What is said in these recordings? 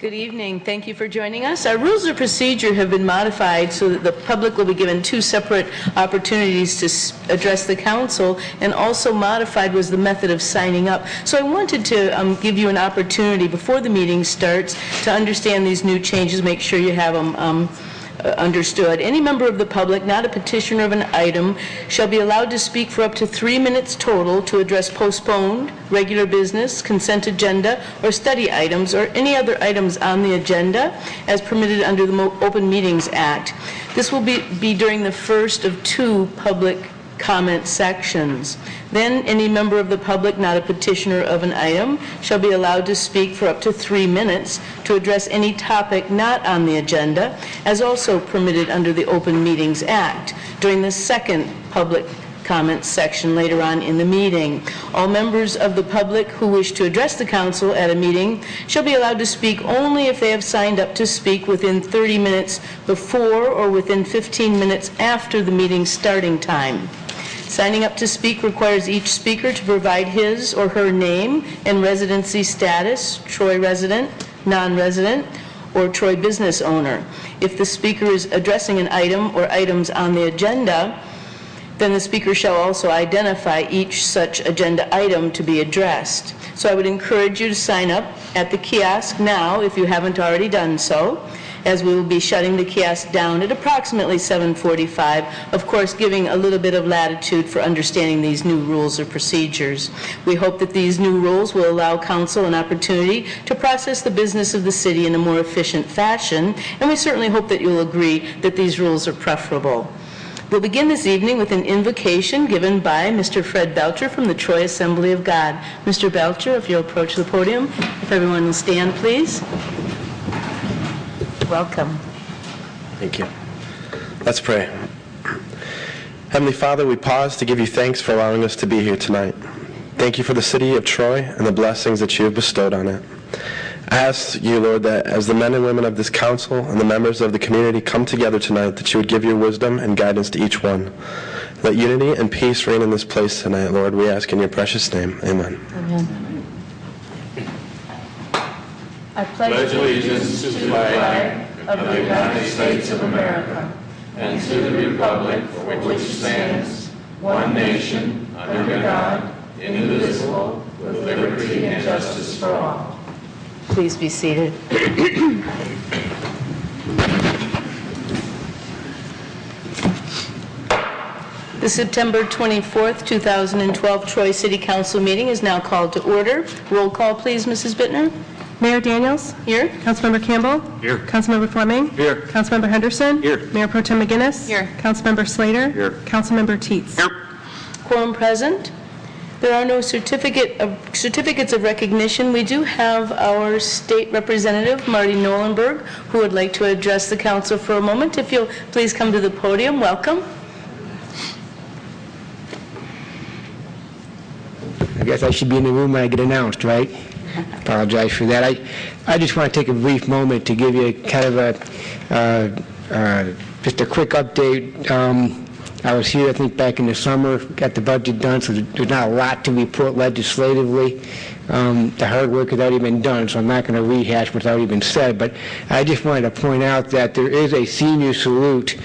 Good evening. Thank you for joining us. Our rules of procedure have been modified so that the public will be given two separate opportunities to address the council, and also modified was the method of signing up. So I wanted to give you an opportunity before the meeting starts to understand these new changes, make sure you have them understood. Any member of the public, not a petitioner of an item, shall be allowed to speak for up to 3 minutes total to address postponed, regular business, consent agenda, or study items, or any other items on the agenda as permitted under the Open Meetings Act. This will be during the first of two public comment sections. Then any member of the public, not a petitioner of an item, shall be allowed to speak for up to 3 minutes to address any topic not on the agenda, as also permitted under the Open Meetings Act, during the second public comment section later on in the meeting. All members of the public who wish to address the council at a meeting shall be allowed to speak only if they have signed up to speak within 30 minutes before or within 15 minutes after the meeting's starting time. Signing up to speak requires each speaker to provide his or her name and residency status, Troy resident, non-resident, or Troy business owner. If the speaker is addressing an item or items on the agenda, then the speaker shall also identify each such agenda item to be addressed. So I would encourage you to sign up at the kiosk now if you haven't already done so, as we will be shutting the kiosk down at approximately 7:45, of course giving a little bit of latitude for understanding these new rules or procedures. We hope that these new rules will allow council an opportunity to process the business of the city in a more efficient fashion, and we certainly hope that you'll agree that these rules are preferable. We'll begin this evening with an invocation given by Mr. Fred Belcher from the Troy Assembly of God. Mr. Belcher, if you'll approach the podium, if everyone will stand, please. Welcome. Thank you. Let's pray. Heavenly Father, we pause to give you thanks for allowing us to be here tonight. Thank you for the city of Troy and the blessings that you have bestowed on it. I ask you, Lord, that as the men and women of this council and the members of the community come together tonight, that you would give your wisdom and guidance to each one. Let unity and peace reign in this place tonight, Lord. We ask in your precious name. Amen. Amen. I pledge allegiance to the flag of the United States of America and to the republic for which it stands, one nation, under God, indivisible, with liberty and justice for all. Please be seated. The September 24th, 2012 Troy City Council meeting is now called to order. Roll call, please, Mrs. Bittner. Mayor Daniels? Here. Councilmember Campbell? Here. Councilmember Fleming? Here. Councilmember Henderson? Here. Mayor Pro Tem McGinnis? Here. Councilmember Slater? Here. Councilmember Teets? Here. Quorum present. There are no certificates of recognition. We do have our state representative, Marty Nolenberg, who would like to address the council for a moment. If you'll please come to the podium, welcome. I guess I should be in the room when I get announced, right? Apologize for that. I just want to take a brief moment to give you kind of just a quick update. I was here, I think, back in the summer, got the budget done, so there's not a lot to report legislatively. The hard work has already been done, so I'm not going to rehash what's already been said, but I just wanted to point out that there is a senior salute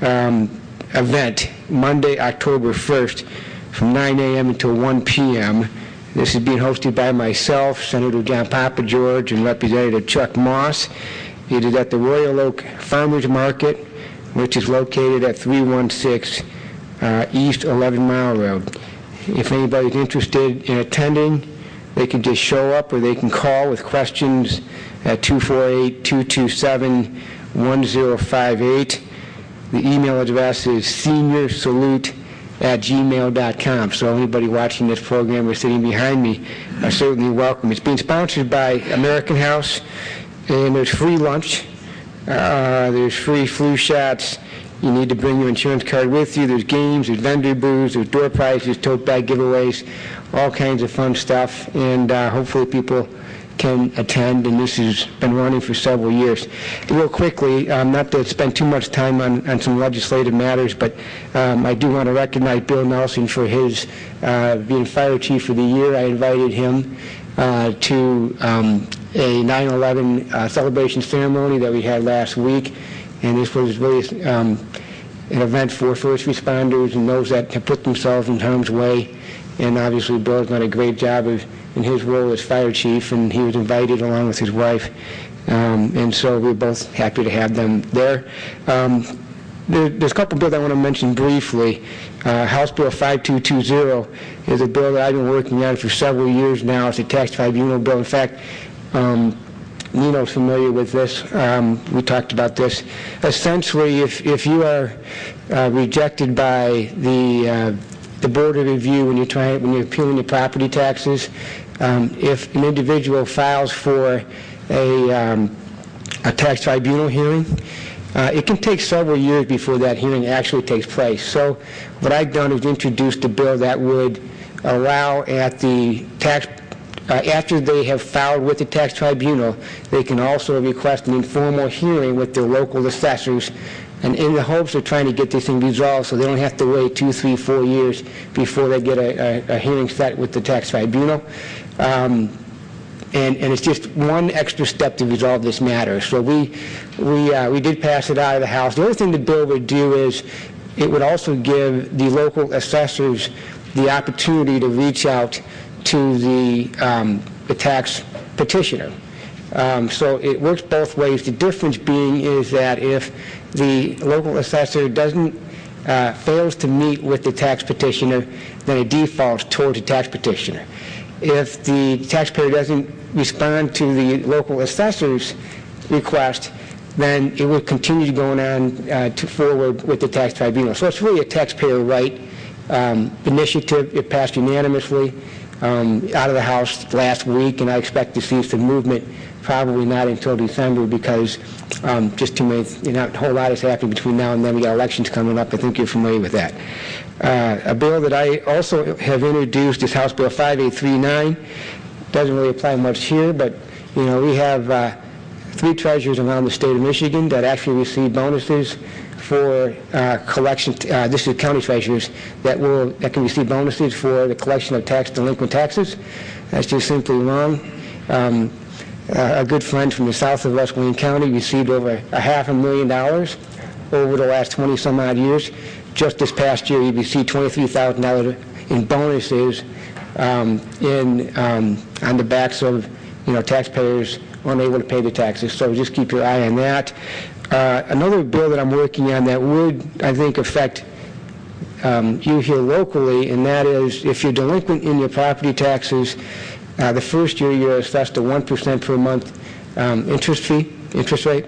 event Monday, October 1st, from 9 a.m. until 1 p.m. This is being hosted by myself, Senator John Papageorge, and Representative Chuck Moss. It is at the Royal Oak Farmers Market, which is located at 316 East 11 Mile Road. If anybody's interested in attending, they can just show up or they can call with questions at 248-227-1058. The email address is seniorsalute@gmail.com. So anybody watching this program or sitting behind me are certainly welcome. It's being sponsored by American House, and there's free lunch. There's free flu shots. You need to bring your insurance card with you. There's games, there's vendor booths, there's door prizes, tote bag giveaways, all kinds of fun stuff. And hopefully people can attend, and this has been running for several years. Real quickly, not to spend too much time on some legislative matters, but I do want to recognize Bill Nelson for his being fire chief of the year. I invited him to a 9/11 celebration ceremony that we had last week, and this was really an event for first responders and those that have put themselves in harm's way. And obviously Bill's done a great job in his role as fire chief, and he was invited along with his wife. And so we're both happy to have them there. There's a couple bills I want to mention briefly. House Bill 5220 is a bill that I've been working on for several years now. It's a tax tribunal bill. In fact, Nino's familiar with this. We talked about this. Essentially, if you are rejected by the Board of Review when you're appealing your property taxes, if an individual files for a tax tribunal hearing, it can take several years before that hearing actually takes place. So what I've done is introduced a bill that would allow at the tax, after they have filed with the tax tribunal, they can also request an informal hearing with their local assessors, and in the hopes of trying to get this thing resolved so they don't have to wait 2, 3, 4 years before they get a hearing set with the tax tribunal. And it's just one extra step to resolve this matter. So we did pass it out of the House. The other thing the bill would do is it would also give the local assessors the opportunity to reach out to the tax petitioner. So it works both ways. The difference being is that if the local assessor fails to meet with the tax petitioner, then it defaults towards the tax petitioner. If the taxpayer doesn't respond to the local assessor's request, then it would continue going on forward with the tax tribunal. So it's really a taxpayer right initiative. It passed unanimously out of the House last week, and I expect to see some movement probably not until December because just too many, not a whole lot is happening between now and then. We got elections coming up. I think you're familiar with that. A bill that I also have introduced is House Bill 5839. Doesn't really apply much here, but we have 3 treasurers around the state of Michigan that actually receive bonuses for collection. This is county treasurers that can receive bonuses for the collection of delinquent taxes. That's just simply wrong. A good friend from the south of West Wayne County received over $500,000 over the last 20 some odd years. Just this past year, he received $23,000 in bonuses on the backs of taxpayers unable to pay the taxes. So just keep your eye on that. Another bill that I'm working on that would, I think, affect you here locally, and that is if you're delinquent in your property taxes, the first year you're assessed a 1% per month interest rate.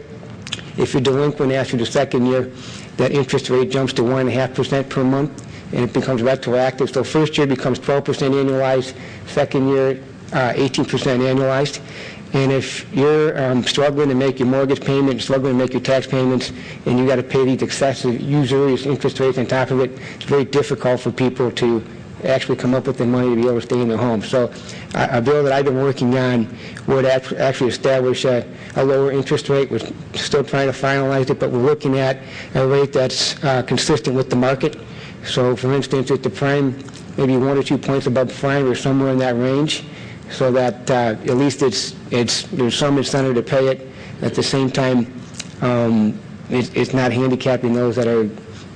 If you're delinquent after the second year, that interest rate jumps to 1.5% per month, and it becomes retroactive. So first year becomes 12% annualized, second year 18% annualized. And if you're struggling to make your mortgage payment, struggling to make your tax payments, and you got to pay these excessive usurious interest rates on top of it, it's very difficult for people to actually come up with the money to be able to stay in their home. So a bill that I've been working on would actually establish a lower interest rate. We're still trying to finalize it, but we're looking at a rate that's consistent with the market. So for instance, if the prime maybe 1 or 2 points above prime or somewhere in that range, so that at least there's some incentive to pay it. At the same time, it's not handicapping those that are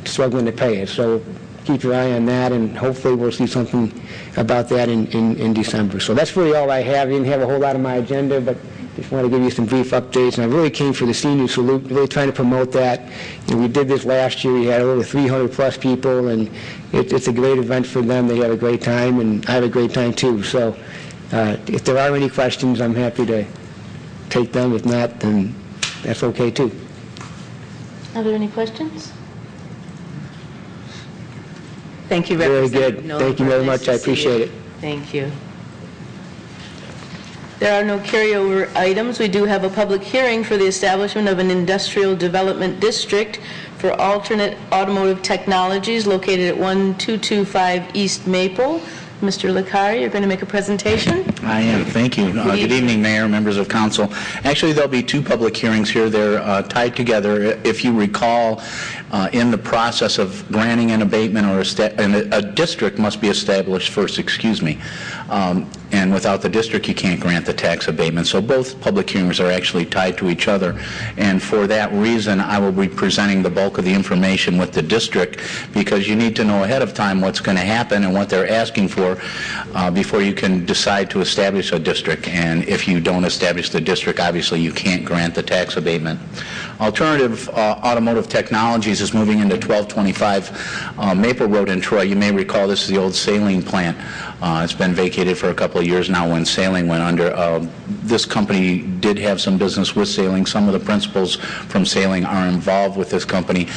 struggling to pay it. So keep your eye on that, and hopefully we'll see something about that in December. So that's really all I have. I didn't have a whole lot on my agenda, but just want to give you some brief updates. And I really came for the senior salute, really trying to promote that. We did this last year. We had over 300 plus people, and it's a great event for them. They have a great time, and I have a great time too. So if there are any questions, I'm happy to take them. If not, then that's okay too. Are there any questions? Thank you, Very Representative good. Nolan. Thank you very Nice much. to I see appreciate you. it. Thank you. There are no carryover items. We do have a public hearing for the establishment of an industrial development district for alternate automotive technologies located at 1225 East Maple. Mr. Licari, you're going to make a presentation? I am. Thank you. Good evening, Mayor, members of council. Actually, there'll be two public hearings here. They're tied together. If you recall, in the process of granting an abatement or a district must be established first, and without the district, you can't grant the tax abatement. So both public hearings are actually tied to each other. And for that reason, I will be presenting the bulk of the information with the district, because you need to know ahead of time what's going to happen and what they're asking for before you can decide to establish a district. And if you don't establish the district, obviously you can't grant the tax abatement. Alternative Automotive Technologies is moving into 1225 Maple Road in Troy. You may recall this is the old saline plant. It's been vacated for a couple of years now when Sailing went under. This company did have some business with Sailing. Some of the principals from Sailing are involved with this company.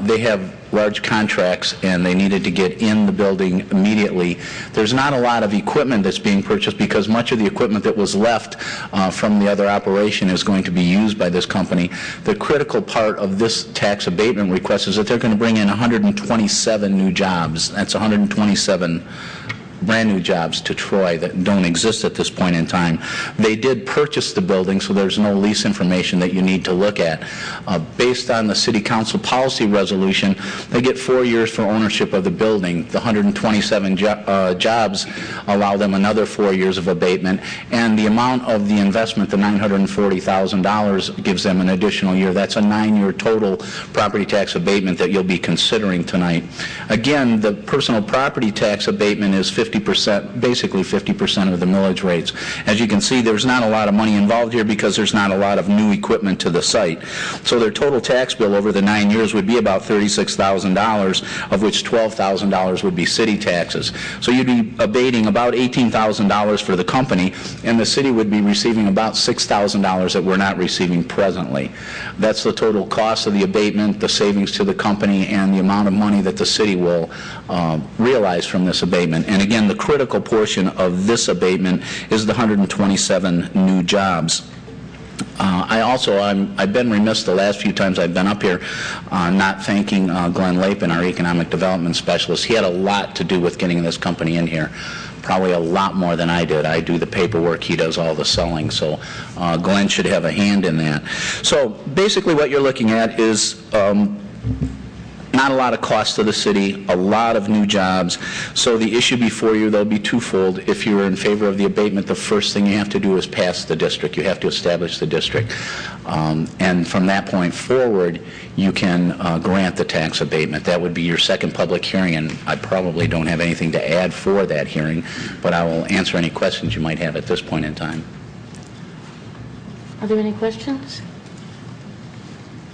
They have large contracts and they needed to get in the building immediately. There's not a lot of equipment that's being purchased because much of the equipment that was left from the other operation is going to be used by this company. The critical part of this tax abatement request is that they're going to bring in 127 new jobs. That's 127 brand new jobs to Troy that don't exist at this point in time. They did purchase the building, so there's no lease information that you need to look at. Based on the City Council policy resolution, they get 4 years for ownership of the building. The 127 jobs allow them another 4 years of abatement, and the amount of the investment, the $940,000, gives them an additional year. That's a 9-year total property tax abatement that you'll be considering tonight. Again, the personal property tax abatement is 50%, basically 50% of the millage rates. As you can see, there's not a lot of money involved here because there's not a lot of new equipment to the site. So their total tax bill over the 9 years would be about $36,000, of which $12,000 would be city taxes. So you'd be abating about $18,000 for the company, and the city would be receiving about $6,000 that we're not receiving presently. That's the total cost of the abatement, the savings to the company, and the amount of money that the city will realize from this abatement. And again, the critical portion of this abatement is the 127 new jobs. I've been remiss the last few times I've been up here not thanking Glenn Lapin, our economic development specialist. He had a lot to do with getting this company in here. Probably a lot more than I did. I do the paperwork, he does all the selling, so Glenn should have a hand in that. So basically what you're looking at is not a lot of cost to the city, a lot of new jobs. So the issue before you, they'll be twofold. If you're in favor of the abatement, the first thing you have to do is pass the district. You have to establish the district. And from that point forward, you can grant the tax abatement. That would be your second public hearing, and I probably don't have anything to add for that hearing, but I will answer any questions you might have at this point in time. Are there any questions?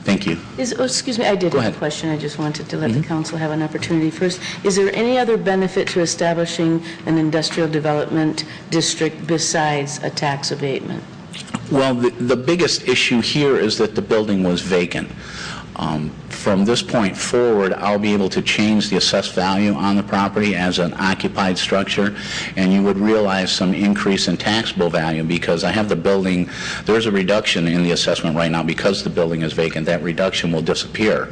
Thank you. Excuse me, I did Go have ahead. a question. I just wanted to let the council have an opportunity first. Is there any other benefit to establishing an industrial development district besides a tax abatement? Well, the biggest issue here is that the building was vacant. From this point forward, I'll be able to change the assessed value on the property as an occupied structure, and you would realize some increase in taxable value because I have the building. There's a reduction in the assessment right now because the building is vacant. That reduction will disappear.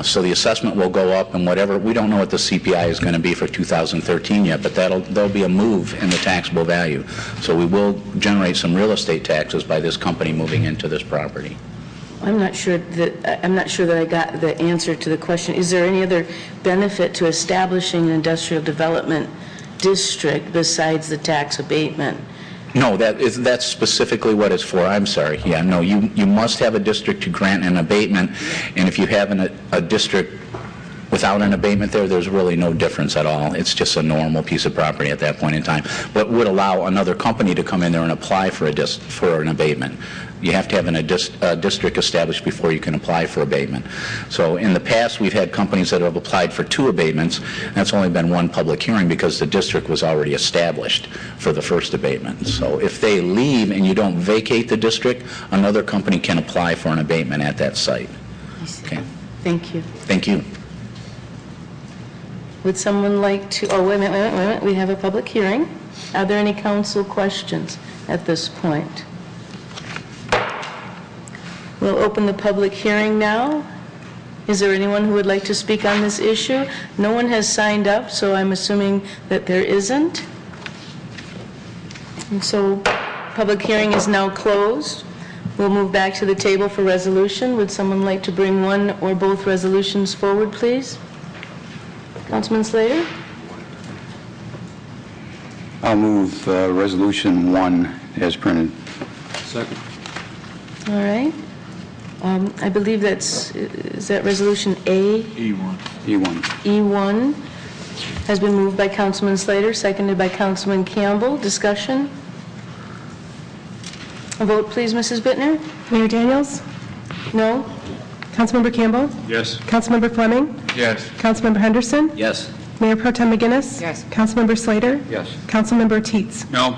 So the assessment will go up, and whatever, we don't know what the CPI is going to be for 2013 yet, but there'll be a move in the taxable value. So we will generate some real estate taxes by this company moving into this property. I'm not sure that I got the answer to the question. Is there any other benefit to establishing an industrial development district besides the tax abatement? No, that's specifically what it's for. I'm sorry. Yeah, no, you must have a district to grant an abatement, and if you have a district without an abatement there's really no difference at all. It's just a normal piece of property at that point in time, but would allow another company to come in there and apply for an abatement. You have to have a district established before you can apply for abatement. So in the past, we've had companies that have applied for 2 abatements. That's only been 1 public hearing because the district was already established for the first abatement. So if they leave and you don't vacate the district, another company can apply for an abatement at that site. I see. Okay. Thank you. Thank you. Would someone like to, wait a minute, we have a public hearing. Are there any council questions at this point? We'll open the public hearing now. Is there anyone who would like to speak on this issue? No one has signed up, so I'm assuming that there isn't. And so, public hearing is now closed. We'll move back to the table for resolution. Would someone like to bring one or both resolutions forward, please? Councilman Slater? I'll move Resolution 1 as printed. Second. All right. I believe is that Resolution A? E1. E1. E1 has been moved by Councilman Slater, seconded by Councilman Campbell. Discussion? A vote, please, Mrs. Bittner? Mayor Daniels? No? Councilmember Campbell? Yes. Councilmember Fleming? Yes. Councilmember Henderson? Yes. Mayor Pro Tem McGinnis? Yes. Councilmember Slater? Yes. Councilmember Teets? No.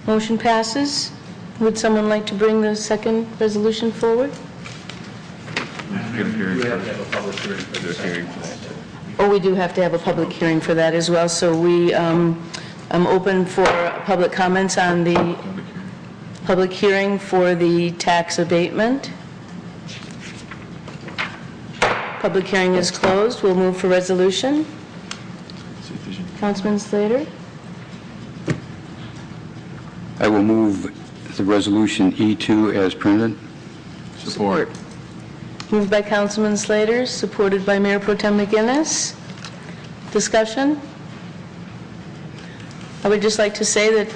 Motion passes. Would someone like to bring the second resolution forward? Oh, we do have to have a public hearing for that as well, so I'm open for public comments on the public hearing for the tax abatement. Public hearing is closed. We'll move for resolution. Councilman Slater? I will move the Resolution E2 as printed. Support. Moved by Councilman Slater, supported by Mayor Pro Tem McGinnis. Discussion? I would just like to say that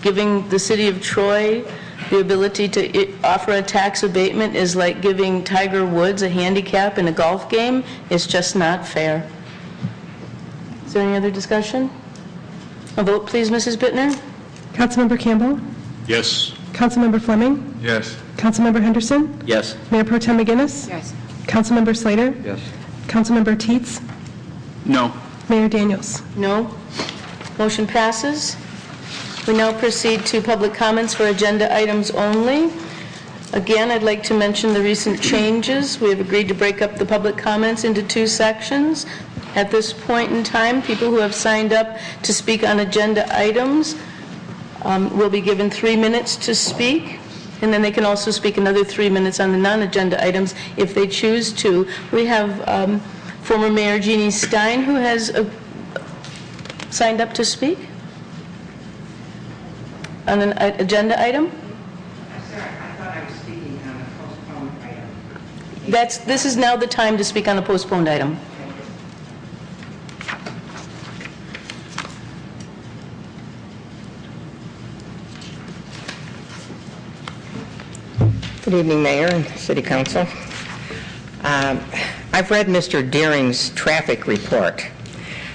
giving the city of Troy the ability to offer a tax abatement is like giving Tiger Woods a handicap in a golf game. It's just not fair. Is there any other discussion? A vote, please, Mrs. Bittner? Councilmember Campbell? Yes. Councilmember Fleming? Yes. Councilmember Henderson? Yes. Mayor Pro Tem McGinnis? Yes. Councilmember Slater? Yes. Councilmember Teets? No. Mayor Daniels? No. Motion passes. We now proceed to public comments for agenda items only. Again, I'd like to mention the recent changes. We have agreed to break up the public comments into two sections. At this point in time, people who have signed up to speak on agenda items will be given 3 minutes to speak, and then they can also speak another 3 minutes on the non-agenda items if they choose to. We have former Mayor Jeannie Stein, who has signed up to speak on an agenda item. Sir, I thought I was speaking on a postponed item. This is now the time to speak on a postponed item. Good evening, Mayor and City Council. I've read Mr. Deering's traffic report.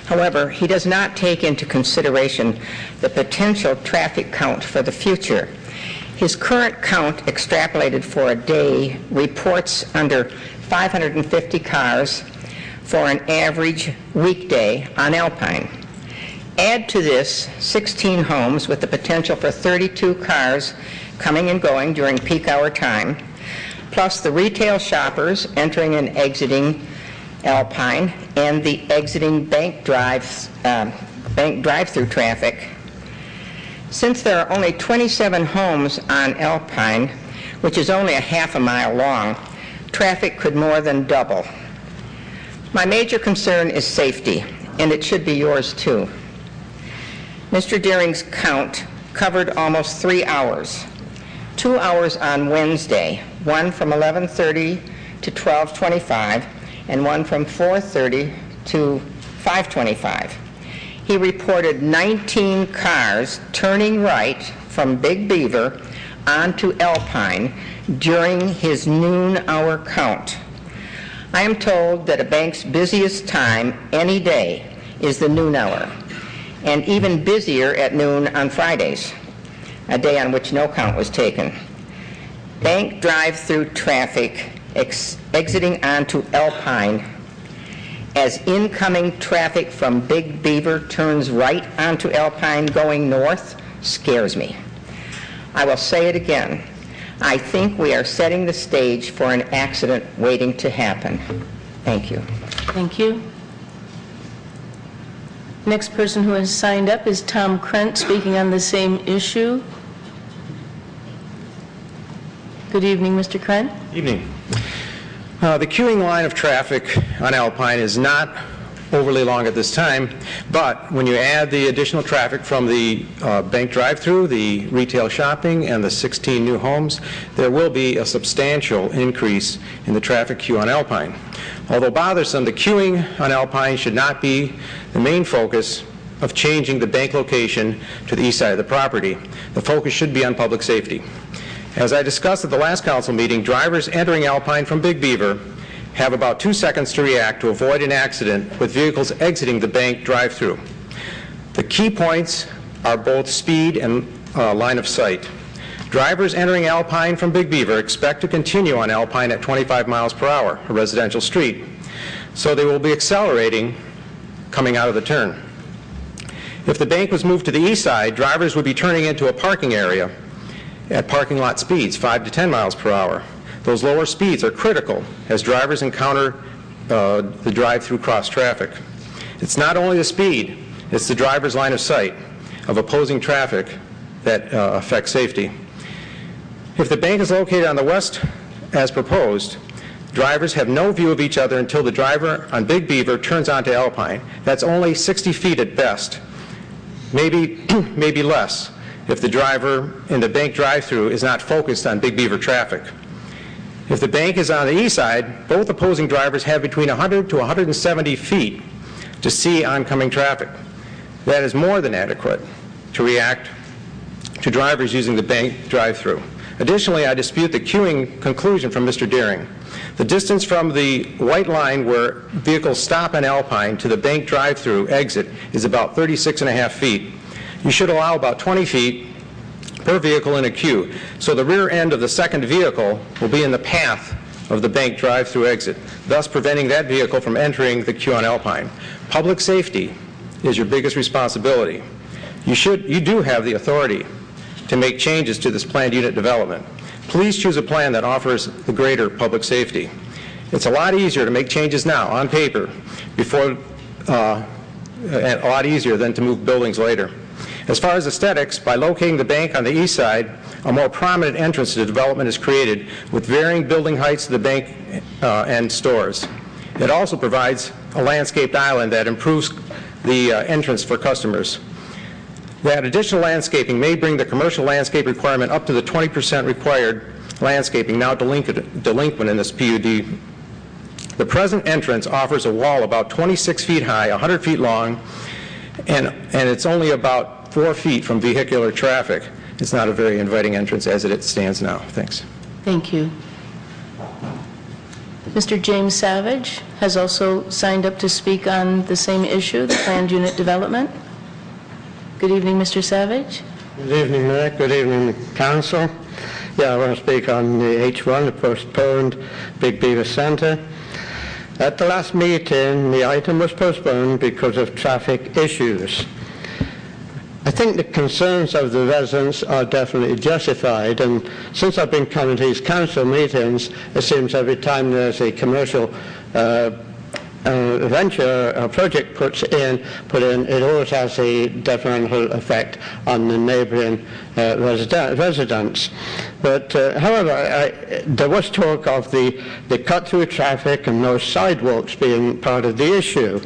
However, he does not take into consideration the potential traffic count for the future. His current count extrapolated for a day reports under 550 cars for an average weekday on Alpine. Add to this 16 homes with the potential for 32 cars coming and going during peak hour time, plus the retail shoppers entering and exiting Alpine and the exiting bank drive-through traffic. Since there are only 27 homes on Alpine, which is only a half a mile long, traffic could more than double. My major concern is safety, and it should be yours too. Mr. Deering's count covered almost 3 hours. 2 hours on Wednesday, one from 11:30 to 12:25, and one from 4:30 to 5:25. He reported 19 cars turning right from Big Beaver onto Alpine during his noon hour count. I am told that a bank's busiest time any day is the noon hour, and even busier at noon on Fridays, a day on which no count was taken. Bank drive-through traffic exiting onto Alpine as incoming traffic from Big Beaver turns right onto Alpine going north scares me. I will say it again. I think we are setting the stage for an accident waiting to happen. Thank you. Thank you. Next person who has signed up is Tom Krent, speaking on the same issue. Good evening, Mr. Krent. Evening. The queuing line of traffic on Alpine is not overly long at this time, but when you add the additional traffic from the bank drive-through, the retail shopping, and the 16 new homes, there will be a substantial increase in the traffic queue on Alpine. Although bothersome, the queuing on Alpine should not be the main focus of changing the bank location to the east side of the property. The focus should be on public safety. As I discussed at the last council meeting, drivers entering Alpine from Big Beaver have about 2 seconds to react to avoid an accident with vehicles exiting the bank drive-through. The key points are both speed and line of sight. Drivers entering Alpine from Big Beaver expect to continue on Alpine at 25 miles per hour, a residential street, so they will be accelerating coming out of the turn. If the bank was moved to the east side, drivers would be turning into a parking area at parking lot speeds, 5 to 10 miles per hour. Those lower speeds are critical as drivers encounter the drive-through cross traffic. It's not only the speed, it's the driver's line of sight of opposing traffic that affects safety. If the bank is located on the west as proposed, drivers have no view of each other until the driver on Big Beaver turns onto Alpine. That's only 60 feet at best, maybe less, if the driver in the bank drive-through is not focused on Big Beaver traffic. If the bank is on the east side, both opposing drivers have between 100 to 170 feet to see oncoming traffic. That is more than adequate to react to drivers using the bank drive-through. Additionally, I dispute the queuing conclusion from Mr. Deering. The distance from the white line where vehicles stop on Alpine to the bank drive-through exit is about 36.5 feet. You should allow about 20 feet per vehicle in a queue, so the rear end of the second vehicle will be in the path of the bank drive-through exit, thus preventing that vehicle from entering the queue on Alpine. Public safety is your biggest responsibility. You do have the authority to make changes to this planned unit development. Please choose a plan that offers the greater public safety. It's a lot easier to make changes now on paper and a lot easier than to move buildings later. As far as aesthetics, by locating the bank on the east side, a more prominent entrance to the development is created with varying building heights to the bank and stores. It also provides a landscaped island that improves the entrance for customers. That additional landscaping may bring the commercial landscape requirement up to the 20% required landscaping now delinquent in this PUD. The present entrance offers a wall about 26 feet high, 100 feet long, and it's only about 4 feet from vehicular traffic. It's not a very inviting entrance as it stands now. Thanks. Thank you. Mr. James Savage has also signed up to speak on the same issue, the planned unit development. Good evening, Mr. Savage. Good evening, Mayor. Good evening, Council. Yeah, I want to speak on the H1, the postponed Big Beaver Centre. At the last meeting, the item was postponed because of traffic issues. I think the concerns of the residents are definitely justified, and since I've been coming to these council meetings, it seems every time there's a commercial venture or project put in, it always has a detrimental effect on the neighbouring residents. But however, there was talk of the cut-through traffic and those sidewalks being part of the issue.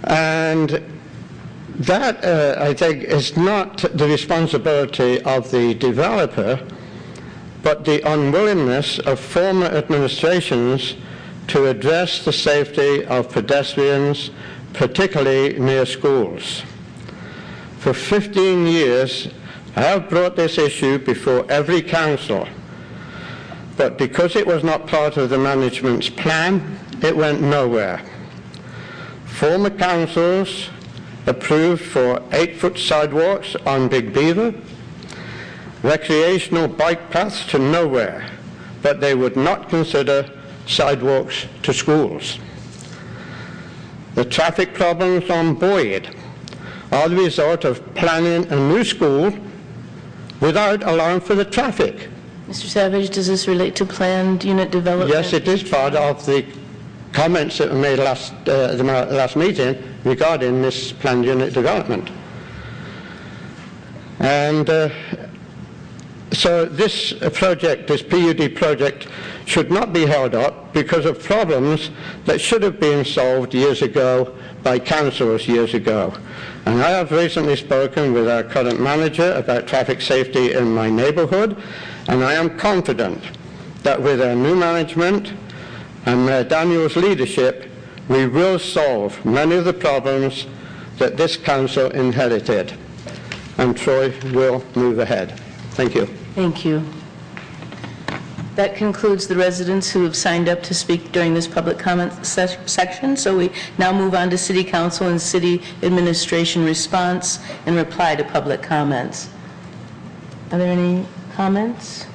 And that, I think, is not the responsibility of the developer, but the unwillingness of former administrations to address the safety of pedestrians, particularly near schools. For 15 years, I have brought this issue before every council, but because it was not part of the management's plan, it went nowhere. Former councils approved for 8-foot sidewalks on Big Beaver, recreational bike paths to nowhere, but they would not consider sidewalks to schools. The traffic problems on Boyd are the result of planning a new school without allowing for the traffic. Mr. Savage, does this relate to planned unit development? Yes, it is part of the comments that were made the last meeting regarding this planned unit development. And So this project, this PUD project, should not be held up because of problems that should have been solved years ago by councils years ago. And I have recently spoken with our current manager about traffic safety in my neighborhood, and I am confident that with our new management and Mayor Daniels' leadership, we will solve many of the problems that this council inherited, and Troy will move ahead. Thank you. Thank you. That concludes the residents who have signed up to speak during this public comment section. So we now move on to City Council and City Administration response and reply to public comments. Are there any comments?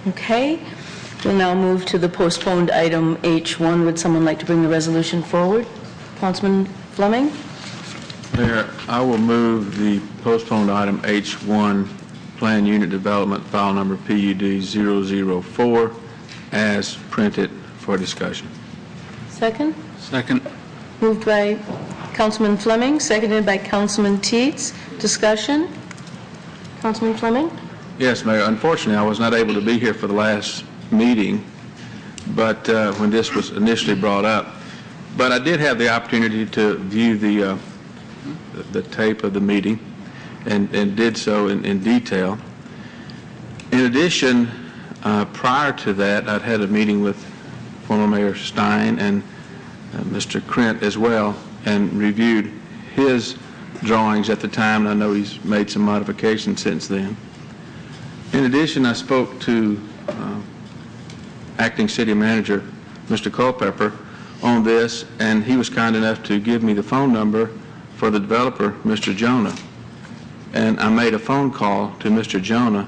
Okay. We'll now move to the postponed item H1. Would someone like to bring the resolution forward? Councilman Fleming? Mayor, I will move the postponed item H1, Plan Unit Development, file number PUD 004, as printed for discussion. Second? Second. Moved by Councilman Fleming, seconded by Councilman Teets. Discussion? Councilman Fleming? Yes, Mayor. Unfortunately, I was not able to be here for the last meeting, but when this was initially brought up. But I did have the opportunity to view the tape of the meeting and did so in detail. In addition, prior to that, I'd had a meeting with former Mayor Stein and Mr. Krent as well, and reviewed his drawings at the time, and I know he's made some modifications since then. In addition, I spoke to Acting City Manager Mr. Culpepper on this, and he was kind enough to give me the phone number for the developer, Mr. Jonah. And I made a phone call to Mr. Jonah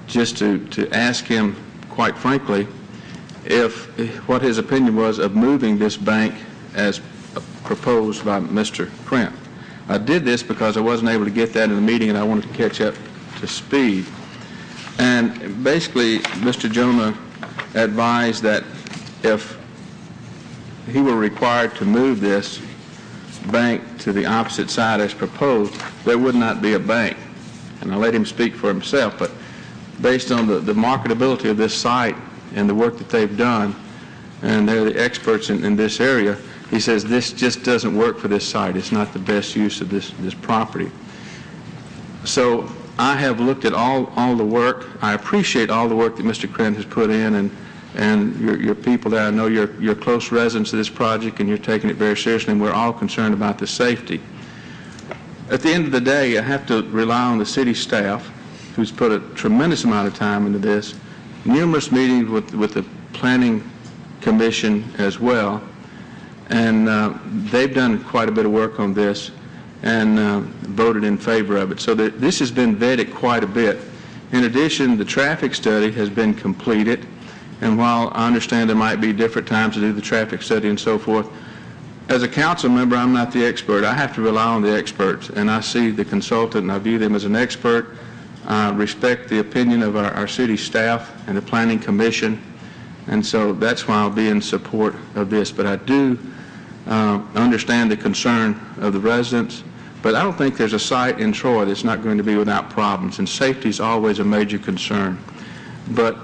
just to ask him, quite frankly, what his opinion was of moving this bank as proposed by Mr. Krent. I did this because I wasn't able to get that in the meeting, and I wanted to catch up to speed. And basically, Mr. Jonah advised that if he were required to move this bank to the opposite side as proposed, there would not be a bank. And I let him speak for himself, but based on the marketability of this site and the work that they've done, and they're the experts in this area, he says this just doesn't work for this site. It's not the best use of this property. So I have looked at all the work. I appreciate all the work that Mr. Krent has put in, and your people there. I know you're close residents of this project, and you're taking it very seriously, and we're all concerned about the safety. At the end of the day, I have to rely on the city staff, who's put a tremendous amount of time into this, numerous meetings with the Planning Commission as well, and they've done quite a bit of work on this and voted in favor of it. So this has been vetted quite a bit. In addition, the traffic study has been completed, and while I understand there might be different times to do the traffic study and so forth, as a council member, I'm not the expert. I have to rely on the experts, and I see the consultant, and I view them as an expert. I respect the opinion of our city staff and the Planning Commission, and so that's why I'll be in support of this. But I do understand the concern of the residents, but I don't think there's a site in Troy that's not going to be without problems, and safety is always a major concern. But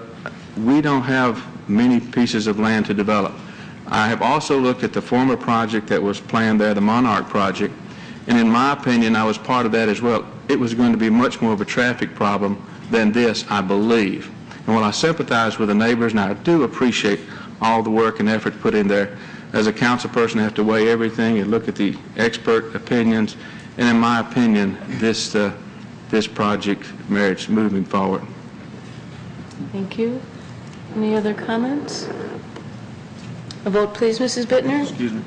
we don't have many pieces of land to develop. I have also looked at the former project that was planned there, the Monarch project, and in my opinion, I was part of that as well. It was going to be much more of a traffic problem than this, I believe. And while I sympathize with the neighbors, and I do appreciate all the work and effort put in there, as a council person, I have to weigh everything and look at the expert opinions, and in my opinion, this project merits moving forward. Thank you. Any other comments? A vote, please, Mrs. Bittner? Excuse me.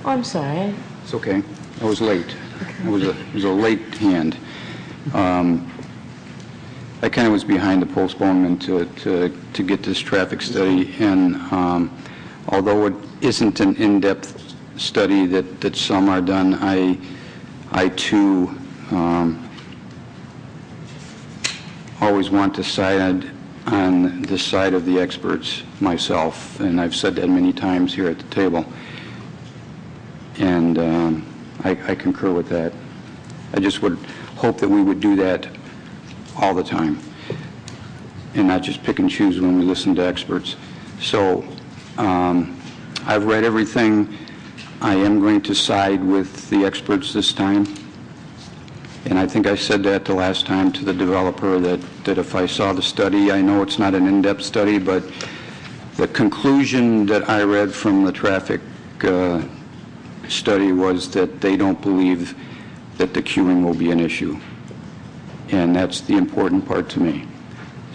Oh, I'm sorry. It's okay. I was late. It was a late hand. I kind of was behind the postponement to get this traffic study, and although it isn't an in-depth study that some are done, I too always want to side on this side of the experts myself, and I've said that many times here at the table, and I concur with that. I just would hope that we would do that all the time, and not just pick and choose when we listen to experts. So I've read everything. I am going to side with the experts this time. And I think I said that the last time to the developer, that if I saw the study, I know it's not an in-depth study, but the conclusion that I read from the traffic study was that they don't believe that the queuing will be an issue. And that's the important part to me.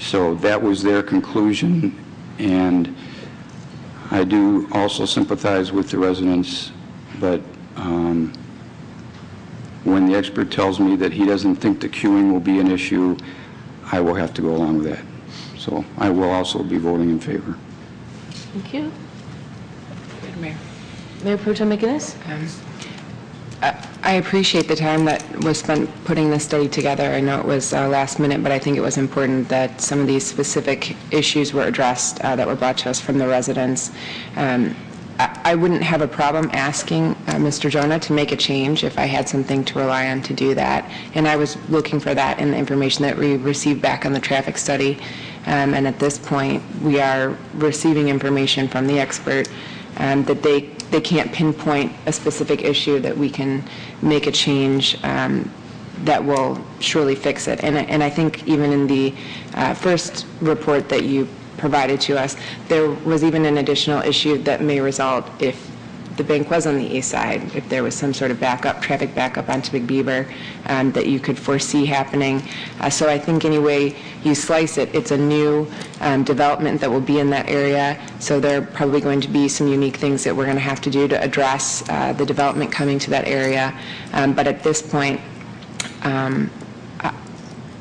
So that was their conclusion, and I do also sympathize with the residents, but when the expert tells me that he doesn't think the queuing will be an issue, I will have to go along with that. So I will also be voting in favor. Thank you. Mayor. Mayor Pro Tem McGinnis? I appreciate the time that was spent putting this study together. I know it was last minute, but I think it was important that some of these specific issues were addressed that were brought to us from the residents. I wouldn't have a problem asking Mr. Jonah to make a change if I had something to rely on to do that. And I was looking for that in the information that we received back on the traffic study. And at this point, we are receiving information from the expert that they can't pinpoint a specific issue that we can make a change that will surely fix it. And I think even in the first report that you provided to us, there was even an additional issue that may result if the bank was on the east side, if there was some sort of traffic backup onto Big Beaver that you could foresee happening. So I think any way you slice it, it's a new development that will be in that area. So there are probably going to be some unique things that we're going to have to do to address the development coming to that area. But at this point,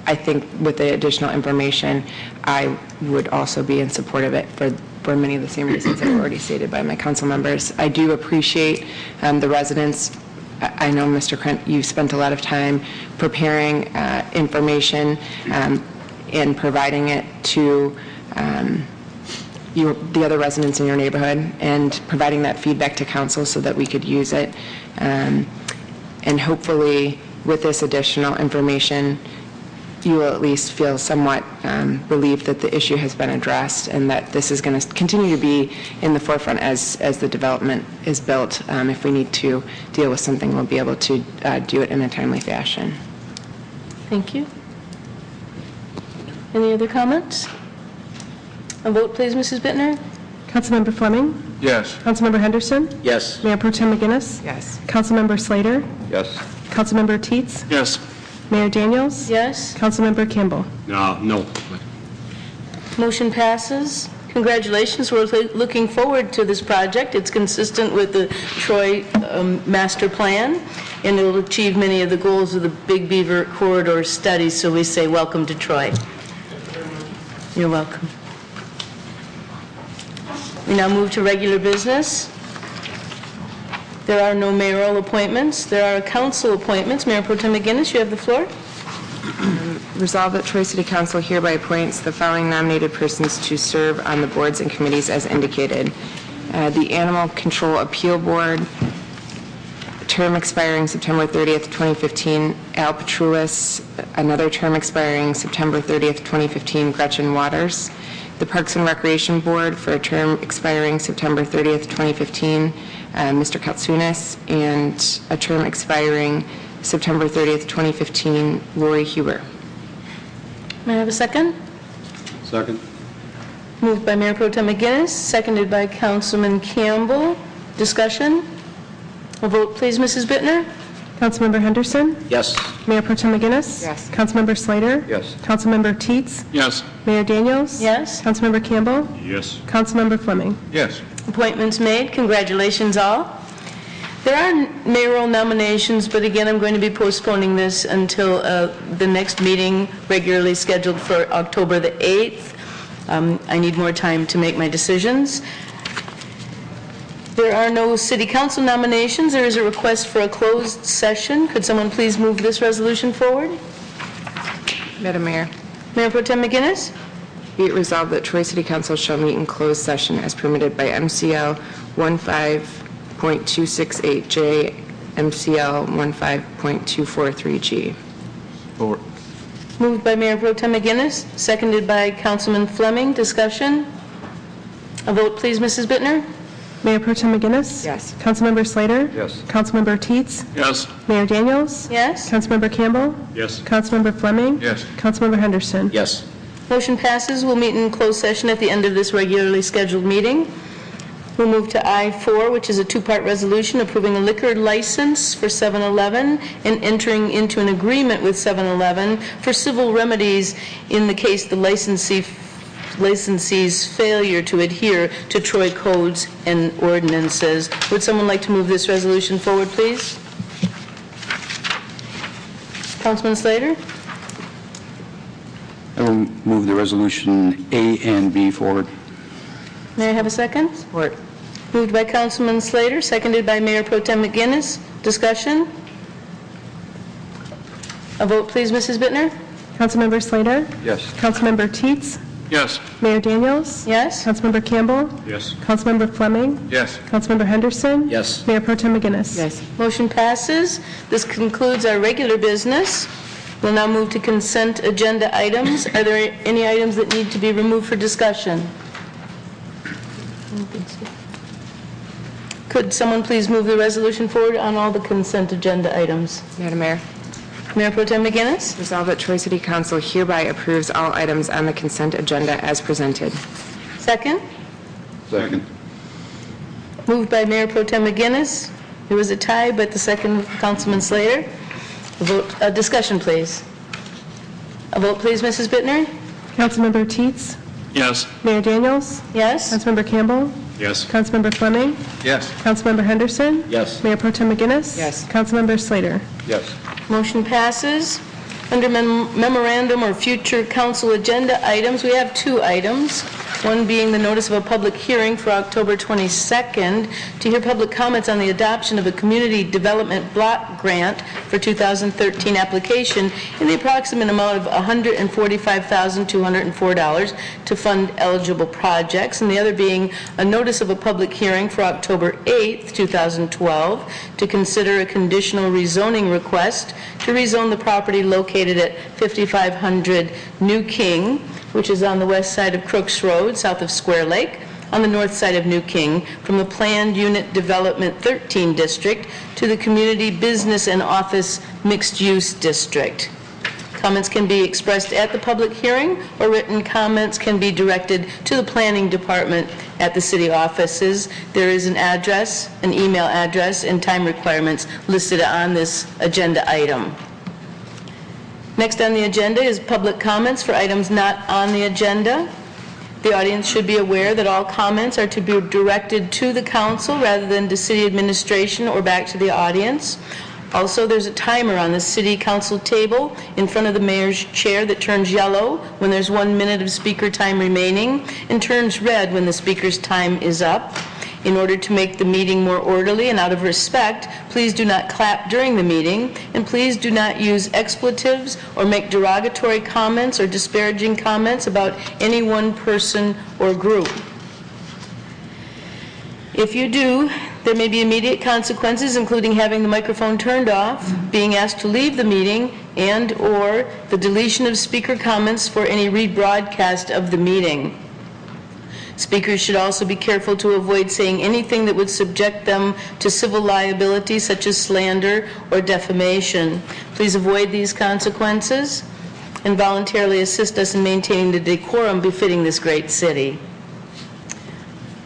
I think with the additional information, I would also be in support of it for many of the same reasons that were already stated by my council members. I do appreciate the residents. I know, Mr. Krent, you spent a lot of time preparing information and providing it to the other residents in your neighborhood and providing that feedback to council so that we could use it. And hopefully with this additional information, you will at least feel somewhat relieved that the issue has been addressed and that this is going to continue to be in the forefront as the development is built. If we need to deal with something, we'll be able to do it in a timely fashion. Thank you. Any other comments? A vote, please, Mrs. Bittner. Councilmember Fleming? Yes. Councilmember Henderson? Yes. Mayor Pro Tem McGinnis? Yes. Councilmember Slater? Yes. Councilmember Teets? Yes. Mayor Daniels? Yes. Councilmember Campbell? No. Motion passes. Congratulations. We're looking forward to this project. It's consistent with the Troy master plan, and it will achieve many of the goals of the Big Beaver corridor study, so we say welcome to Troy. You're welcome. We now move to regular business. There are no mayoral appointments. There are council appointments. Mayor Pro Tem McGinnis, you have the floor. Resolved that Troy City Council hereby appoints the following nominated persons to serve on the boards and committees as indicated. The Animal Control Appeal Board, term expiring September 30th, 2015, Al Petrulis, another term expiring September 30th, 2015, Gretchen Waters. The Parks and Recreation Board for a term expiring September 30th, 2015, Mr. Katsounis, and a term expiring September 30th, 2015, Lori Huber. May I have a second? Second. Moved by Mayor Pro Tem McGinnis, seconded by Councilman Campbell. Discussion? A vote, please, Mrs. Bittner. Councilmember Henderson? Yes. Mayor Pro Tem McGinnis? Yes. Councilmember Slater? Yes. Councilmember Teets? Yes. Mayor Daniels? Yes. Councilmember Campbell? Yes. Councilmember Fleming? Yes. Appointments made. Congratulations all. There are mayoral nominations, but again, I'm going to be postponing this until the next meeting, regularly scheduled for October the 8th. I need more time to make my decisions. There are no city council nominations. There is a request for a closed session. Could someone please move this resolution forward? Madam Mayor, Mayor Pro Tem McGinnis? be it resolved that Troy City Council shall meet in closed session as permitted by MCL 15.268J, MCL 15.243G. Forward. Moved by Mayor Pro Tem McGinnis, seconded by Councilman Fleming. Discussion? A vote, please, Mrs. Bittner. Mayor Pro Tem McGinnis? Yes. Councilmember Slater? Yes. Councilmember Teets? Yes. Mayor Daniels? Yes? Councilmember Campbell? Yes. Councilmember Fleming? Yes. Councilmember Henderson? Yes. Motion passes. We'll meet in closed session at the end of this regularly scheduled meeting. We'll move to I-4, which is a two-part resolution approving a liquor license for 7-Eleven and entering into an agreement with 7-Eleven for civil remedies in the case the licensee's failure to adhere to Troy codes and ordinances. Would someone like to move this resolution forward, please? Councilman Slater? I will move the resolution A and B forward. May I have a second? Support. Moved by Councilman Slater, seconded by Mayor Pro Tem McGinnis. Discussion? A vote, please, Mrs. Bittner. Councilmember Slater? Yes. Councilmember Teets? Yes. Mayor Daniels? Yes? Councilmember Campbell? Yes. Councilmember Fleming? Yes. Councilmember Henderson? Yes. Mayor Pro Tem McGinnis? Yes. Motion passes. This concludes our regular business. We'll now move to consent agenda items. Are there any items that need to be removed for discussion? Could someone please move the resolution forward on all the consent agenda items? Madam Mayor, Mayor Pro Tem McGinnis? resolve that Troy City Council hereby approves all items on the consent agenda as presented. Second? Second. Moved by Mayor Pro Tem McGinnis. It was a tie, but the second, Councilman Slater. A vote, discussion, please. A vote, please, Mrs. Bittner. Councilmember Teets? Yes. Mayor Daniels? Yes? Councilmember Campbell? Yes. Councilmember Fleming? Yes. Councilmember Henderson? Yes. Mayor Pro Tem McGinnis? Yes. Councilmember Slater? Yes. Motion passes. Under memorandum or future council agenda items, we have two items. One being the notice of a public hearing for October 22nd to hear public comments on the adoption of a community development block grant for 2013 application in the approximate amount of $145,204 to fund eligible projects, and the other being a notice of a public hearing for October 8th, 2012 to consider a conditional rezoning request to rezone the property located at 5500 New King, which is on the west side of Crooks Road, south of Square Lake, on the north side of New King, from the Planned Unit Development 13 District to the Community Business and Office Mixed Use District. Comments can be expressed at the public hearing, or written comments can be directed to the Planning Department at the city offices. There is an address, an email address, and time requirements listed on this agenda item. Next on the agenda is public comments for items not on the agenda. The audience should be aware that all comments are to be directed to the council rather than to city administration or back to the audience. Also, there's a timer on the city council table in front of the mayor's chair that turns yellow when there's 1 minute of speaker time remaining and turns red when the speaker's time is up. In order to make the meeting more orderly and out of respect, please do not clap during the meeting, and please do not use expletives or make derogatory comments or disparaging comments about any one person or group. If you do, there may be immediate consequences, including having the microphone turned off, being asked to leave the meeting, and/or the deletion of speaker comments for any rebroadcast of the meeting. Speakers should also be careful to avoid saying anything that would subject them to civil liability, such as slander or defamation. Please avoid these consequences and voluntarily assist us in maintaining the decorum befitting this great city.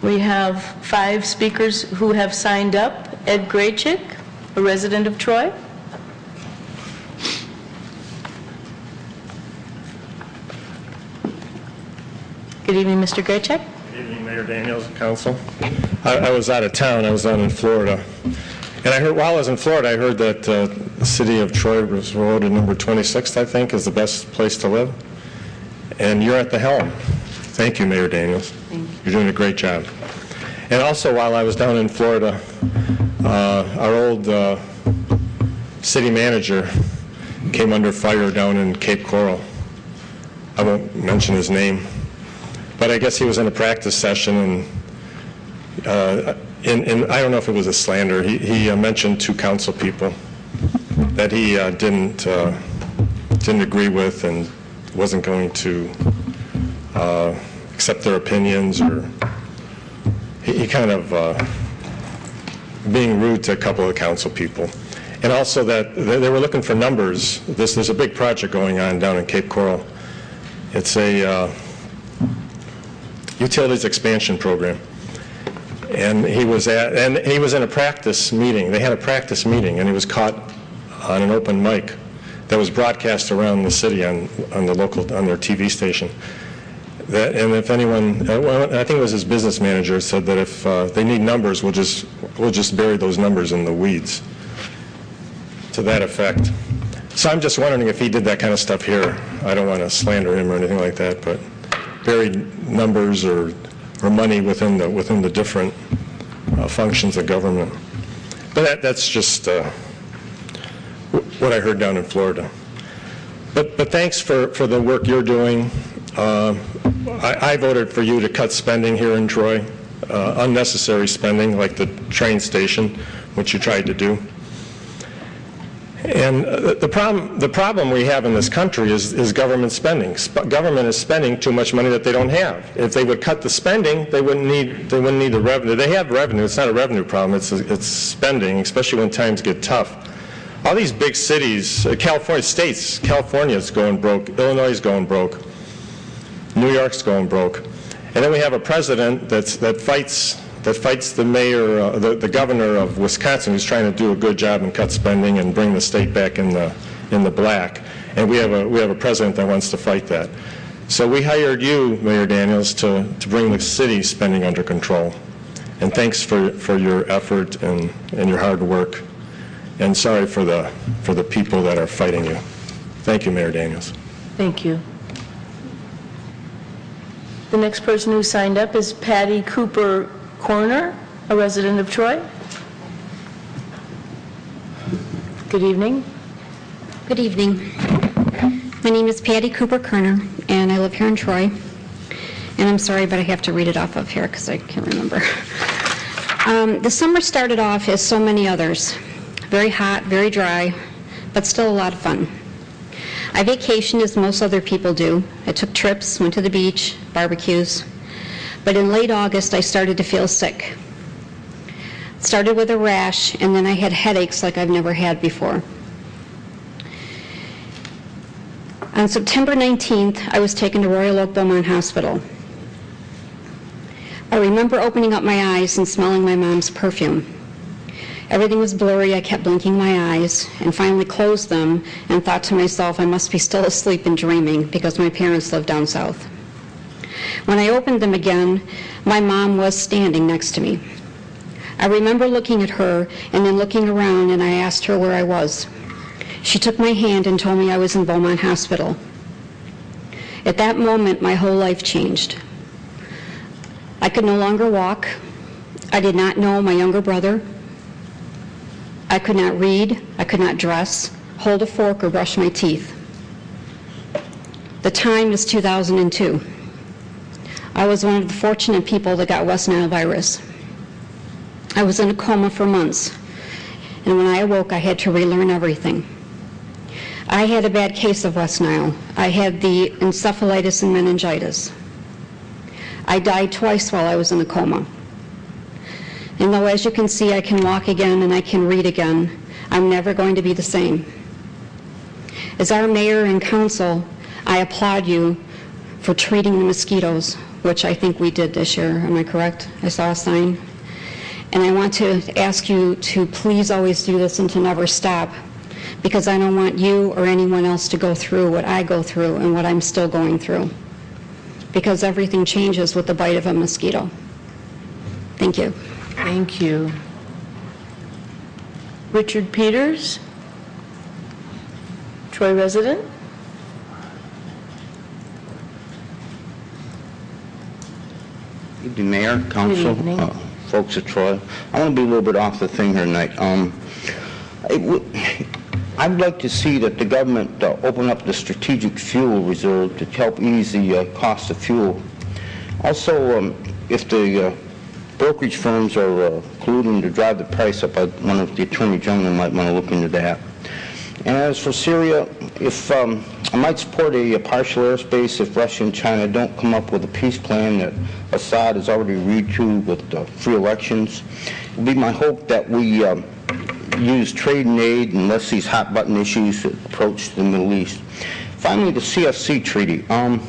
We have 5 speakers who have signed up. Ed Graychick, a resident of Troy. Good evening, Mr. Graychick. Good evening, Mayor Daniels, Council. I was out of town. I was down in Florida. And I heard, while I was in Florida, I heard that the city of Troy was voted number 26th, I think, is the best place to live. And you're at the helm. Thank you, Mayor Daniels. You're doing a great job. And also, while I was down in Florida, our old city manager came under fire down in Cape Coral. I won't mention his name. But I guess he was in a practice session, and I don't know if it was a slander. He mentioned 2 council people that he didn't didn't agree with and wasn't going to accept their opinions, or he kind of being rude to a couple of council people. And also that they were looking for numbers. There's a big project going on down in Cape Coral. It's a utilities expansion program. And he was in a practice meeting. They had a practice meeting, and he was caught on an open mic that was broadcast around the city on their TV station. And if anyone, I think it was his business manager, said that if they need numbers, we'll just bury those numbers in the weeds. To that effect. So I'm just wondering if he did that kind of stuff here. I don't want to slander him or anything like that, but buried numbers or money within the different functions of government. But that's just what I heard down in Florida. But thanks for the work you're doing. I voted for you to cut spending here in Troy, unnecessary spending like the train station, which you tried to do. And the problem we have in this country is government spending. Government is spending too much money that they don't have. If they would cut the spending, they wouldn't need the revenue. They have revenue. It's not a revenue problem. It's spending, especially when times get tough. All these big cities, California's going broke, Illinois is going broke, New York's going broke, and then we have a president that fights the mayor, the governor of Wisconsin, who's trying to do a good job and cut spending and bring the state back in the black. And we have a president that wants to fight that. So we hired you, Mayor Daniels, to bring the city spending under control. And thanks for your effort and your hard work. And sorry for the people that are fighting you. Thank you, Mayor Daniels. Thank you. The next person who signed up is Patty Cooper Corner, a resident of Troy. Good evening. Good evening. My name is Patty Cooper Kerner, and I live here in Troy. And I'm sorry, but I have to read it off of here because I can't remember. The summer started off as so many others. Very hot, very dry, but still a lot of fun. I vacationed as most other people do. I took trips, went to the beach, barbecues. But in late August, I started to feel sick. It started with a rash, and then I had headaches like I've never had before. On September 19th, I was taken to Royal Oak Beaumont Hospital. I remember opening up my eyes and smelling my mom's perfume. Everything was blurry. I kept blinking my eyes and finally closed them and thought to myself, I must be still asleep and dreaming because my parents lived down south. When I opened them again, my mom was standing next to me. I remember looking at her and then looking around, and I asked her where I was. She took my hand and told me I was in Beaumont Hospital. At that moment, my whole life changed. I could no longer walk. I did not know my younger brother. I could not read. I could not dress, hold a fork, or brush my teeth. The time is 2002. I was one of the fortunate people that got West Nile virus. I was in a coma for months, and when I awoke, I had to relearn everything. I had a bad case of West Nile. I had the encephalitis and meningitis. I died twice while I was in a coma. And though, as you can see, I can walk again and I can read again, I'm never going to be the same. As our mayor and council, I applaud you for treating the mosquitoes, which I think we did this year. Am I correct? I saw a sign. And I want to ask you to please always do this and to never stop, because I don't want you or anyone else to go through what I go through and what I'm still going through, because everything changes with the bite of a mosquito. Thank you. Thank you. Richard Peters, Troy resident. Good evening, Mayor, Council, folks of Troy. I want to be a little bit off the thing here tonight. I'd like to see that the government open up the strategic fuel reserve to help ease the cost of fuel. Also, if the brokerage firms are colluding to drive the price up, one of the Attorney General might want to look into that. And as for Syria, if I might support a partial airspace if Russia and China don't come up with a peace plan that Assad has already agreed to with free elections. It will be my hope that we use trade and aid and less these hot-button issues that approach the Middle East. Finally, the CFC treaty. I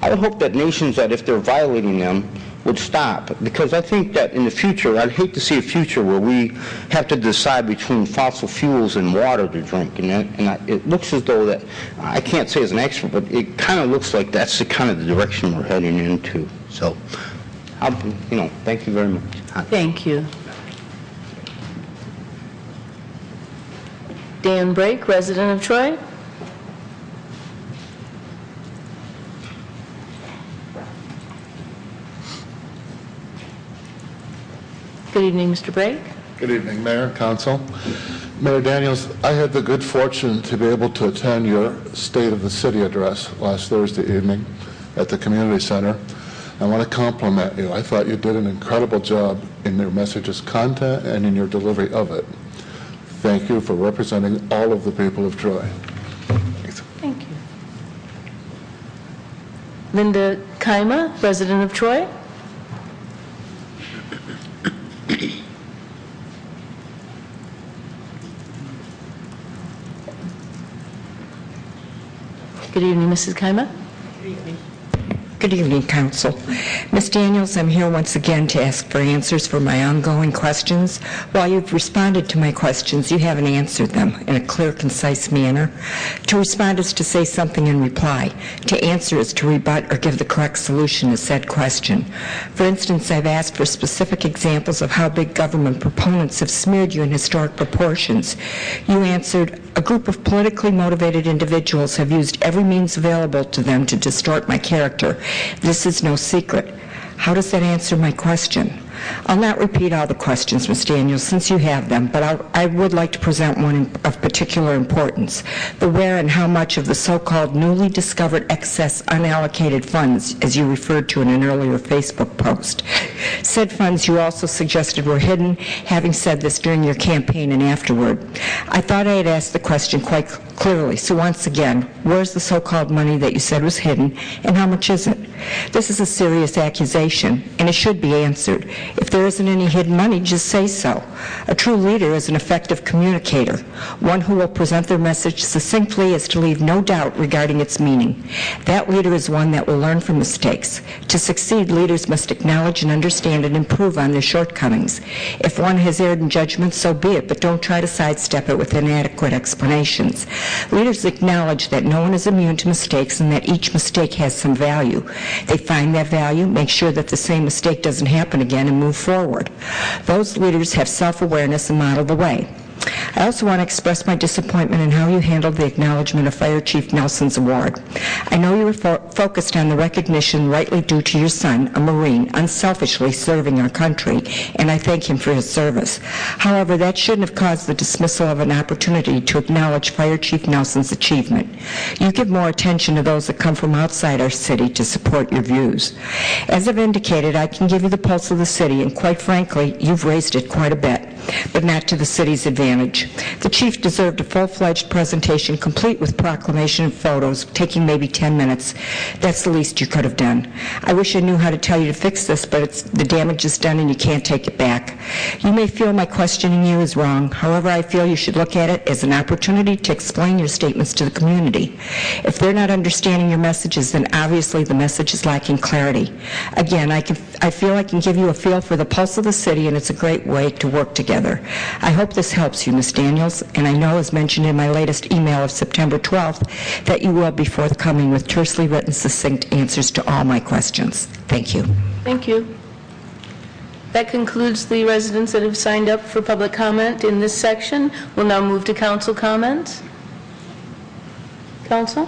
would hope that nations that if they're violating them would stop, because I think that in the future, I'd hate to see a future where we have to decide between fossil fuels and water to drink, it looks as though that, I can't say as an expert, but it kind of looks like that's the kind of the direction we're heading into. So, thank you very much. Thank you. Dan Brake, resident of Troy. Good evening, Mr. Brake. Good evening, Mayor and Council. Mayor Daniels, I had the good fortune to be able to attend your State of the City address last Thursday evening at the Community Center. I want to compliment you. I thought you did an incredible job in your message's content and in your delivery of it. Thank you for representing all of the people of Troy. Thank you. Linda Kaima, resident of Troy. Good evening, Mrs. Kaima. Good evening. Good evening, Council. Ms. Daniels, I'm here once again to ask for answers for my ongoing questions. While you've responded to my questions, you haven't answered them in a clear, concise manner. To respond is to say something in reply. To answer is to rebut or give the correct solution to said question. For instance, I've asked for specific examples of how big government proponents have smeared you in historic proportions. You answered, a group of politically motivated individuals have used every means available to them to distort my character. This is no secret. How does that answer my question? I'll not repeat all the questions, Ms. Daniels, since you have them, but I would like to present one of particular importance. The where and how much of the so-called newly discovered excess unallocated funds, as you referred to in an earlier Facebook post. Said funds you also suggested were hidden, having said this during your campaign and afterward. I thought I had asked the question quite clearly, so once again, where's the so-called money that you said was hidden, and how much is it? This is a serious accusation, and it should be answered. If there isn't any hidden money, just say so. A true leader is an effective communicator, one who will present their message succinctly as to leave no doubt regarding its meaning. That leader is one that will learn from mistakes. To succeed, leaders must acknowledge and understand and improve on their shortcomings. If one has erred in judgment, so be it, but don't try to sidestep it with inadequate explanations. Leaders acknowledge that no one is immune to mistakes and that each mistake has some value. They find that value, make sure that the same mistake doesn't happen again, and move forward. Those leaders have self-awareness and model the way. I also want to express my disappointment in how you handled the acknowledgement of Fire Chief Nelson's award. I know you were focused on the recognition rightly due to your son, a Marine, unselfishly serving our country, and I thank him for his service. However, that shouldn't have caused the dismissal of an opportunity to acknowledge Fire Chief Nelson's achievement. You give more attention to those that come from outside our city to support your views. As I've indicated, I can give you the pulse of the city, and quite frankly, you've raised it quite a bit, but not to the city's advantage. The chief deserved a full-fledged presentation complete with proclamation and photos, taking maybe 10 minutes. That's the least you could have done. I wish I knew how to tell you to fix this, but the damage is done and you can't take it back. You may feel my questioning you is wrong. However, I feel you should look at it as an opportunity to explain your statements to the community. If they're not understanding your messages, then obviously the message is lacking clarity. Again, I feel I can give you a feel for the pulse of the city, and it's a great way to work together. I hope this helps you, Ms. Daniels, and I know, as mentioned in my latest email of September 12th, that you will be forthcoming with tersely written, succinct answers to all my questions. Thank you. Thank you. That concludes the residents that have signed up for public comment in this section. We'll now move to council comments. Council?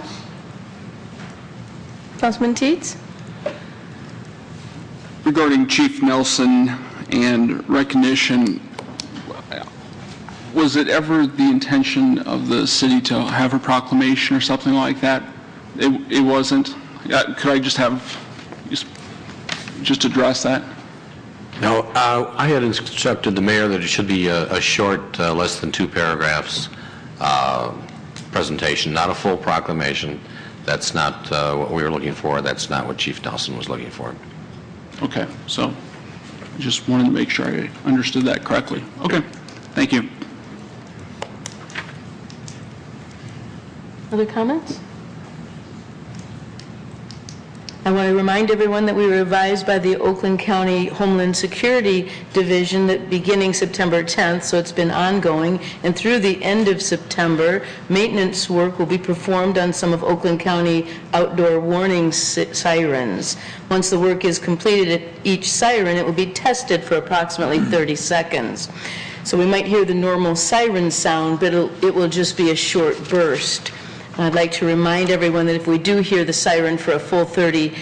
Councilman Teets? Regarding Chief Nelson and recognition, was it ever the intention of the city to have a proclamation or something like that? It wasn't? Could I just address that? No, I had instructed the mayor that it should be a short, less than 2 paragraphs presentation, not a full proclamation. That's not what we were looking for. That's not what Chief Nelson was looking for. Okay, so just wanted to make sure I understood that correctly. Okay, thank you. Other comments? I want to remind everyone that we were advised by the Oakland County Homeland Security Division that beginning September 10th, so it's been ongoing, and through the end of September, maintenance work will be performed on some of Oakland County outdoor warning sirens. Once the work is completed at each siren, it will be tested for approximately 30 seconds. So we might hear the normal siren sound, but it will just be a short burst. I'd like to remind everyone that if we do hear the siren for a full 3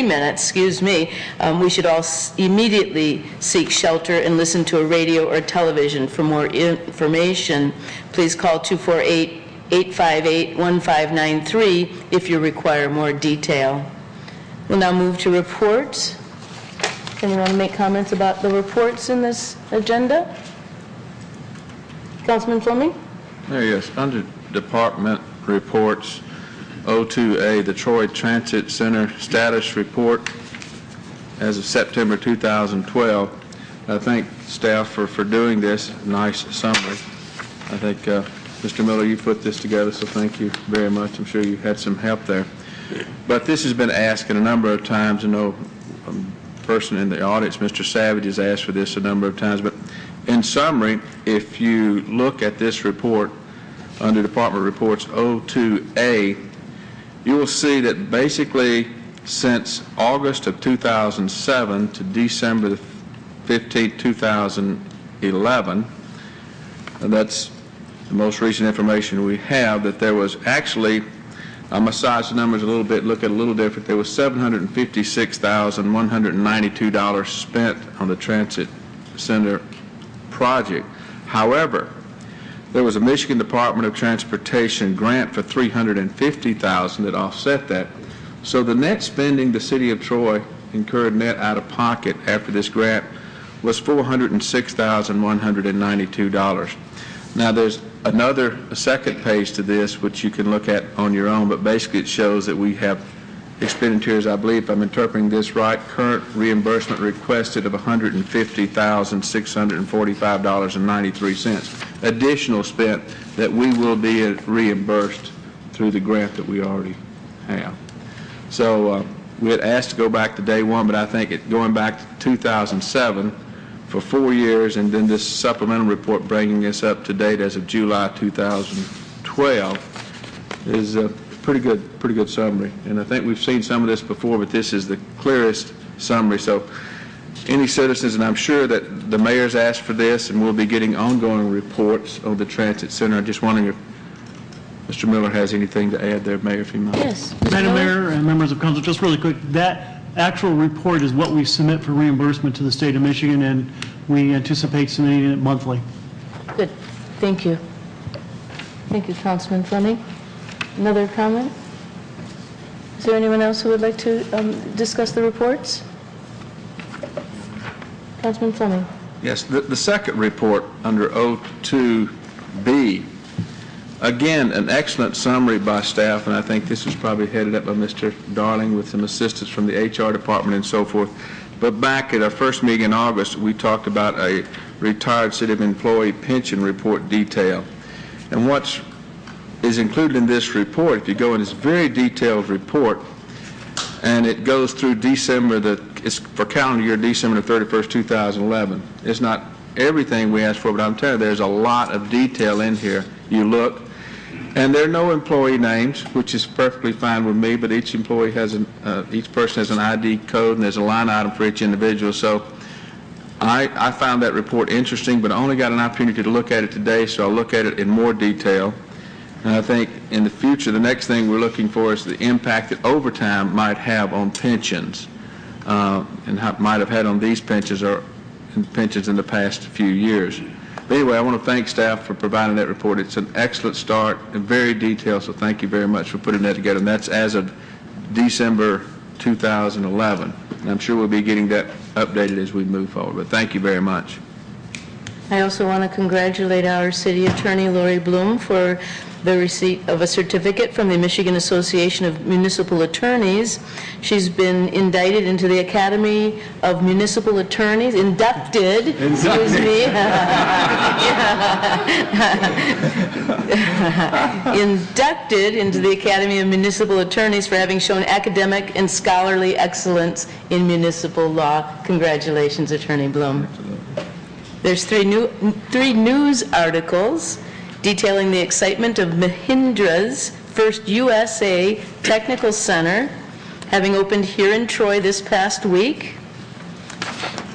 minutes, we should all immediately seek shelter and listen to a radio or television. For more information, please call 248-858-1593 if you require more detail. We'll now move to reports. Anyone make comments about the reports in this agenda? Councilman Fleming? Yes, under department reports, 02A, the Troy Transit Center status report as of September 2012. I thank staff for doing this nice summary. I think, Mr. Miller, you put this together, so thank you very much. I'm sure you had some help there. But this has been asked a number of times. I know a person in the audience, Mr. Savage, has asked for this a number of times. But in summary, if you look at this report, under Department Reports 02A, you will see that basically since August of 2007 to December 15, 2011, and that's the most recent information we have, that there was actually, I'll massage the numbers a little bit, look at it a little different, there was $756,192 spent on the Transit Center project. However, there was a Michigan Department of Transportation grant for $350,000 that offset that. So the net spending the city of Troy incurred net out of pocket after this grant was $406,192. Now there's a second page to this which you can look at on your own, but basically it shows that we have expenditures, I believe, if I'm interpreting this right, current reimbursement requested of $150,645.93. Additional spent that we will be reimbursed through the grant that we already have. So we had asked to go back to day one, but I think going back to 2007 for 4 years, and then this supplemental report bringing us up to date as of July 2012 is a pretty good summary. And I think we've seen some of this before, but this is the clearest summary. So any citizens, and I'm sure that the mayor's asked for this, and we'll be getting ongoing reports on the Transit Center. I'm just wondering if Mr. Miller has anything to add there, Mayor, if you might. Yes. Madam Mayor and members of council, just really quick, that actual report is what we submit for reimbursement to the state of Michigan, and we anticipate submitting it monthly. Good. Thank you. Thank you, Councilman Fleming. Another comment? Is there anyone else who would like to discuss the reports? Councilman Fleming. Yes, the second report under 02B, again, an excellent summary by staff, and I think this was probably headed up by Mr. Darling with some assistance from the HR department and so forth. But back at our first meeting in August, we talked about a retired city employee pension report detail. And what is included in this report, if you go in this very detailed report, and it goes through it's for calendar year December 31st, 2011. It's not everything we asked for, but I'm telling you, there's a lot of detail in here. You look, and there are no employee names, which is perfectly fine with me, but each employee has each person has an ID code, and there's a line item for each individual. So I found that report interesting, but I only got an opportunity to look at it today, so I'll look at it in more detail. And I think in the future, the next thing we're looking for is the impact that overtime might have on pensions, and how it might have had on these pensions or pensions in the past few years. But anyway, I want to thank staff for providing that report. It's an excellent start and very detailed, so thank you very much for putting that together. And that's as of December 2011. And I'm sure we'll be getting that updated as we move forward. But thank you very much. I also want to congratulate our city attorney, Lori Bloom, for the receipt of a certificate from the Michigan Association of Municipal Attorneys. She's been indicted into the Academy of Municipal Attorneys, inducted, excuse me, inducted into the Academy of Municipal Attorneys for having shown academic and scholarly excellence in municipal law. Congratulations, Attorney Bloom. There's three news articles detailing the excitement of Mahindra's first USA Technical Center, having opened here in Troy this past week.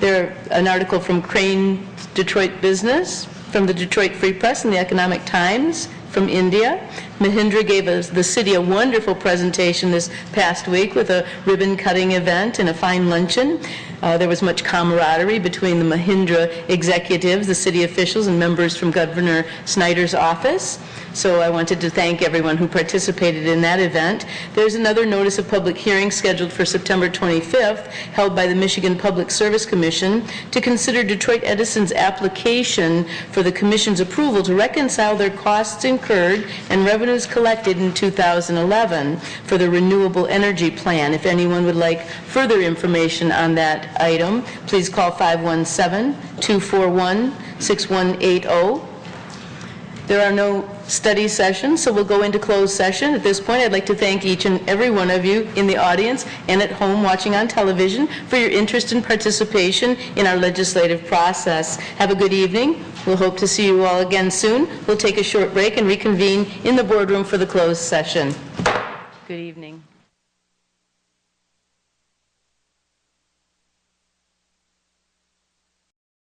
An article from Crane Detroit Business, from the Detroit Free Press and the Economic Times, from India. Mahindra gave the city a wonderful presentation this past week with a ribbon-cutting event and a fine luncheon. There was much camaraderie between the Mahindra executives, the city officials, and members from Governor Snyder's office. So I wanted to thank everyone who participated in that event. There's another notice of public hearing scheduled for September 25th, held by the Michigan Public Service Commission to consider Detroit Edison's application for the commission's approval to reconcile their costs incurred and revenues collected in 2011 for the renewable energy plan. If anyone would like further information on that item, please call 517-241-6180. There are no study sessions, so we'll go into closed session. At this point, I'd like to thank each and every one of you in the audience and at home watching on television for your interest and participation in our legislative process. Have a good evening. We'll hope to see you all again soon. We'll take a short break and reconvene in the boardroom for the closed session. Good evening.